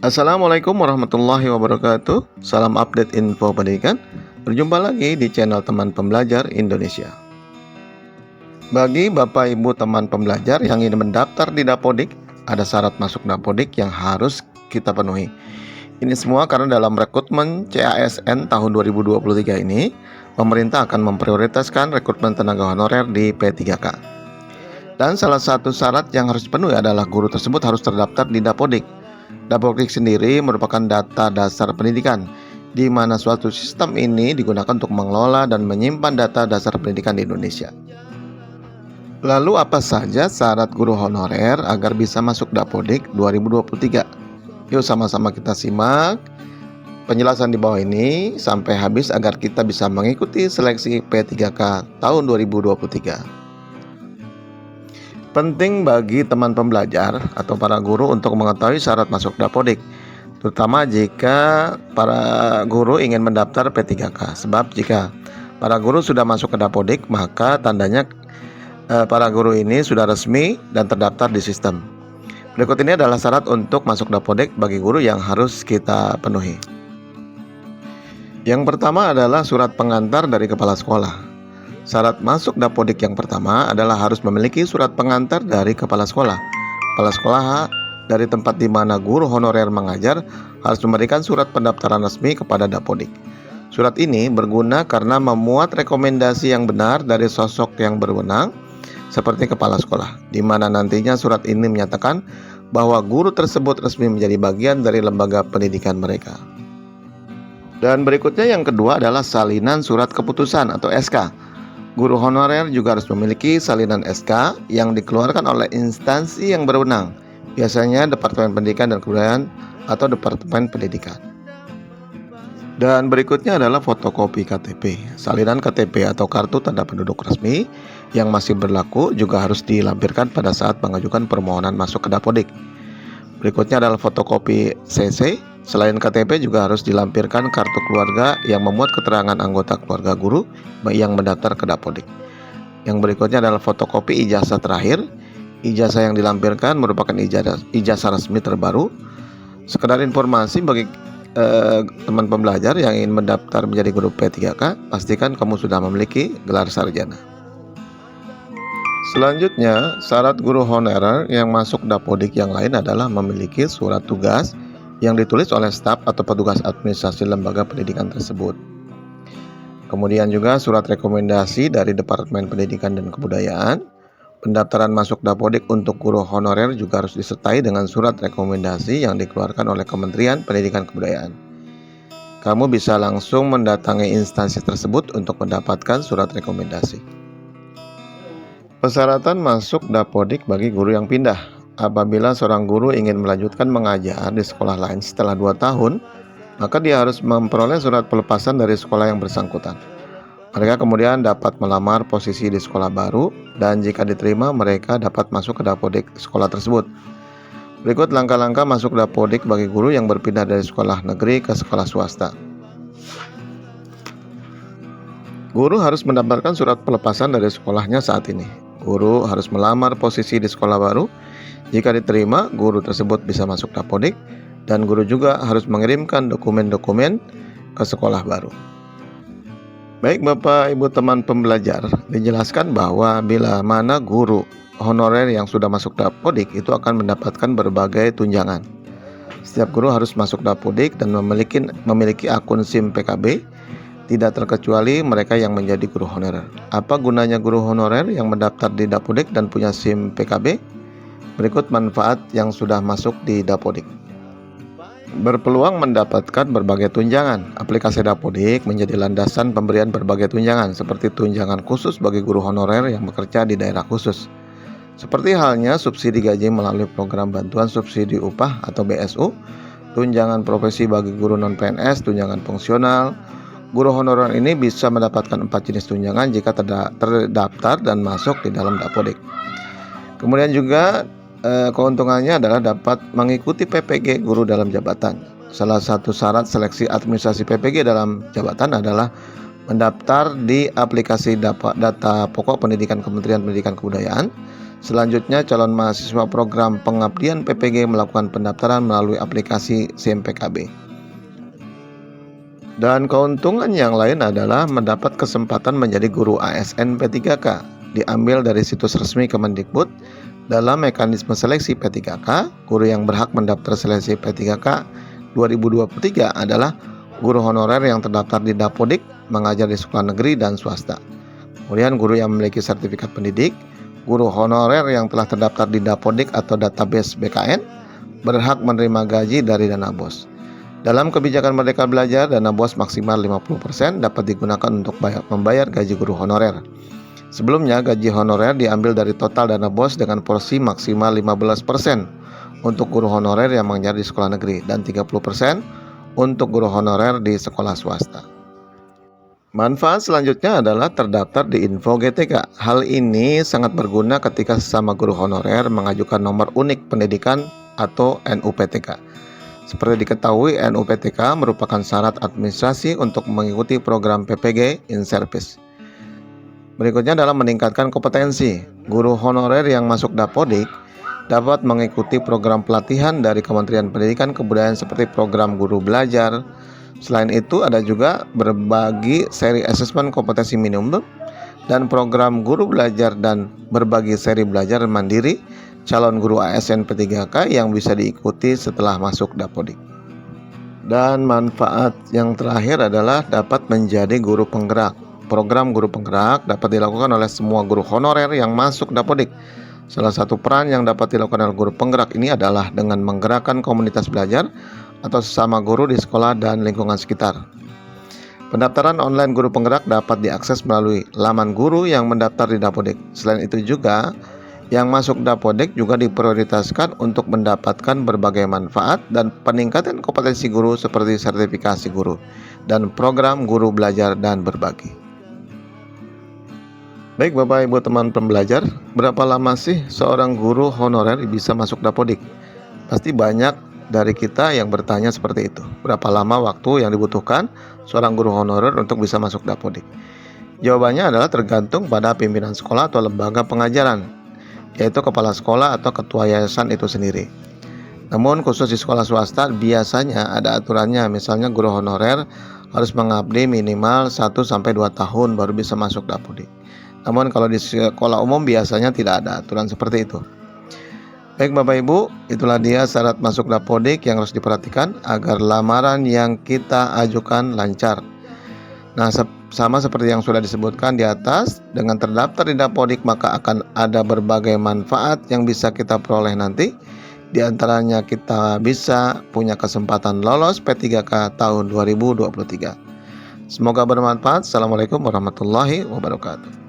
Assalamualaikum warahmatullahi wabarakatuh. Salam update info pendidikan. Berjumpa lagi di channel Teman Pembelajar Indonesia. Bagi Bapak Ibu teman pembelajar yang ingin mendaftar di Dapodik, ada syarat masuk Dapodik yang harus kita penuhi. Ini semua karena dalam rekrutmen CASN tahun 2023 ini, pemerintah akan memprioritaskan rekrutmen tenaga honorer di P3K. Dan salah satu syarat yang harus dipenuhi adalah guru tersebut harus terdaftar di Dapodik. Dapodik sendiri merupakan data dasar pendidikan, di mana suatu sistem ini digunakan untuk mengelola dan menyimpan data dasar pendidikan di Indonesia. Lalu apa saja syarat guru honorer agar bisa masuk Dapodik 2023? Yuk sama-sama kita simak penjelasan di bawah ini sampai habis agar kita bisa mengikuti seleksi P3K tahun 2023. Penting bagi teman pembelajar atau para guru untuk mengetahui syarat masuk Dapodik, terutama jika para guru ingin mendaftar P3K. Sebab jika para guru sudah masuk ke Dapodik, maka tandanya para guru ini sudah resmi dan terdaftar di sistem. Berikut ini adalah syarat untuk masuk Dapodik bagi guru yang harus kita penuhi. Yang pertama adalah surat pengantar dari kepala sekolah. Syarat masuk Dapodik yang pertama adalah harus memiliki surat pengantar dari kepala sekolah. Kepala sekolah dari tempat di mana guru honorer mengajar harus memberikan surat pendaftaran resmi kepada Dapodik. Surat ini berguna karena memuat rekomendasi yang benar dari sosok yang berwenang seperti kepala sekolah, di mana nantinya surat ini menyatakan bahwa guru tersebut resmi menjadi bagian dari lembaga pendidikan mereka. Dan berikutnya yang kedua adalah salinan surat keputusan atau SK. Guru honorer juga harus memiliki salinan SK yang dikeluarkan oleh instansi yang berwenang, biasanya Departemen Pendidikan dan Kebudayaan atau Departemen Pendidikan. Dan berikutnya adalah fotokopi KTP. Salinan KTP atau kartu tanda penduduk resmi yang masih berlaku juga harus dilampirkan pada saat mengajukan permohonan masuk ke Dapodik. Berikutnya adalah fotokopi CC. Selain KTP juga harus dilampirkan kartu keluarga yang memuat keterangan anggota keluarga guru yang mendaftar ke Dapodik. Yang berikutnya adalah fotokopi ijazah terakhir. Ijazah yang dilampirkan merupakan ijazah resmi terbaru. Sekedar informasi bagi teman pembelajar yang ingin mendaftar menjadi guru P3K, pastikan kamu sudah memiliki gelar sarjana. Selanjutnya, syarat guru honorer yang masuk Dapodik yang lain adalah memiliki surat tugas yang ditulis oleh staf atau petugas administrasi lembaga pendidikan tersebut. Kemudian juga surat rekomendasi dari Departemen Pendidikan dan Kebudayaan. Pendaftaran masuk Dapodik untuk guru honorer juga harus disertai dengan surat rekomendasi yang dikeluarkan oleh Kementerian Pendidikan dan Kebudayaan. Kamu bisa langsung mendatangi instansi tersebut untuk mendapatkan surat rekomendasi. Persyaratan masuk Dapodik bagi guru yang pindah. Apabila seorang guru ingin melanjutkan mengajar di sekolah lain setelah 2 tahun, maka dia harus memperoleh surat pelepasan dari sekolah yang bersangkutan. Mereka kemudian dapat melamar posisi di sekolah baru, dan jika diterima mereka dapat masuk ke Dapodik sekolah tersebut. Berikut langkah-langkah masuk Dapodik bagi guru yang berpindah dari sekolah negeri ke sekolah swasta. Guru harus mendapatkan surat pelepasan dari sekolahnya saat ini. Guru harus melamar posisi di sekolah baru. Jika diterima, guru tersebut bisa masuk Dapodik, dan guru juga harus mengirimkan dokumen-dokumen ke sekolah baru. Baik Bapak Ibu teman pembelajar, dijelaskan bahwa bila mana guru honorer yang sudah masuk Dapodik itu akan mendapatkan berbagai tunjangan. Setiap guru harus masuk Dapodik dan memiliki akun SIM PKB, tidak terkecuali mereka yang menjadi guru honorer. Apa gunanya guru honorer yang mendaftar di Dapodik dan punya SIM PKB? Berikut manfaat yang sudah masuk di Dapodik. Berpeluang mendapatkan berbagai tunjangan. Aplikasi Dapodik menjadi landasan pemberian berbagai tunjangan, seperti tunjangan khusus bagi guru honorer yang bekerja di daerah khusus. Seperti halnya subsidi gaji melalui program bantuan subsidi upah atau BSU, tunjangan profesi bagi guru non-PNS, tunjangan fungsional. Guru honorer ini bisa mendapatkan 4 jenis tunjangan jika terdaftar dan masuk di dalam Dapodik. Kemudian juga keuntungannya adalah dapat mengikuti PPG guru dalam jabatan. Salah satu syarat seleksi administrasi PPG dalam jabatan adalah mendaftar di aplikasi data pokok pendidikan Kementerian Pendidikan Kebudayaan Selanjutnya, calon mahasiswa program pengabdian PPG melakukan pendaftaran melalui aplikasi SIMPKB. Dan keuntungan yang lain adalah mendapat kesempatan menjadi guru ASN P3K, diambil dari situs resmi Kemendikbud. Dalam mekanisme seleksi P3K, guru yang berhak mendaftar seleksi P3K 2023 adalah guru honorer yang terdaftar di Dapodik, mengajar di sekolah negeri dan swasta. Kemudian guru yang memiliki sertifikat pendidik, guru honorer yang telah terdaftar di Dapodik atau database BKN, berhak menerima gaji dari dana BOS. Dalam kebijakan Merdeka Belajar, dana BOS maksimal 50% dapat digunakan untuk membayar gaji guru honorer. Sebelumnya, gaji honorer diambil dari total dana BOS dengan porsi maksimal 15% untuk guru honorer yang mengajar di sekolah negeri dan 30% untuk guru honorer di sekolah swasta. Manfaat selanjutnya adalah terdaftar di Info GTK. Hal ini sangat berguna ketika sesama guru honorer mengajukan nomor unik pendidikan atau NUPTK. Seperti diketahui, NUPTK merupakan syarat administrasi untuk mengikuti program PPG in Service. Berikutnya adalah meningkatkan kompetensi. Guru honorer yang masuk Dapodik dapat mengikuti program pelatihan dari Kementerian Pendidikan Kebudayaan seperti program guru belajar. Selain itu, ada juga berbagi seri asesmen kompetensi minimum dan program guru belajar dan berbagi seri belajar mandiri calon guru ASN P3K yang bisa diikuti setelah masuk Dapodik. Dan manfaat yang terakhir adalah dapat menjadi guru penggerak. Program guru penggerak dapat dilakukan oleh semua guru honorer yang masuk Dapodik. Salah satu peran yang dapat dilakukan oleh guru penggerak ini adalah dengan menggerakkan komunitas belajar atau sesama guru di sekolah dan lingkungan sekitar. Pendaftaran online guru penggerak dapat diakses melalui laman guru yang mendaftar di Dapodik. Selain itu juga, yang masuk Dapodik juga diprioritaskan untuk mendapatkan berbagai manfaat dan peningkatan kompetensi guru seperti sertifikasi guru dan program guru belajar dan berbagi. Baik Bapak Ibu teman pembelajar, berapa lama sih seorang guru honorer bisa masuk Dapodik? Pasti banyak dari kita yang bertanya seperti itu. Berapa lama waktu yang dibutuhkan seorang guru honorer untuk bisa masuk Dapodik? Jawabannya adalah tergantung pada pimpinan sekolah atau lembaga pengajaran, yaitu kepala sekolah atau ketua yayasan itu sendiri. Namun khusus di sekolah swasta biasanya ada aturannya, misalnya guru honorer harus mengabdi minimal 1-2 tahun baru bisa masuk Dapodik. Namun kalau di sekolah umum biasanya tidak ada aturan seperti itu. Baik Bapak Ibu, itulah dia syarat masuk Dapodik yang harus diperhatikan agar lamaran yang kita ajukan lancar. Nah, sama seperti yang sudah disebutkan di atas, dengan terdaftar di Dapodik maka akan ada berbagai manfaat yang bisa kita peroleh nanti. Di antaranya kita bisa punya kesempatan lolos P3K tahun 2023. Semoga bermanfaat. Assalamualaikum warahmatullahi wabarakatuh.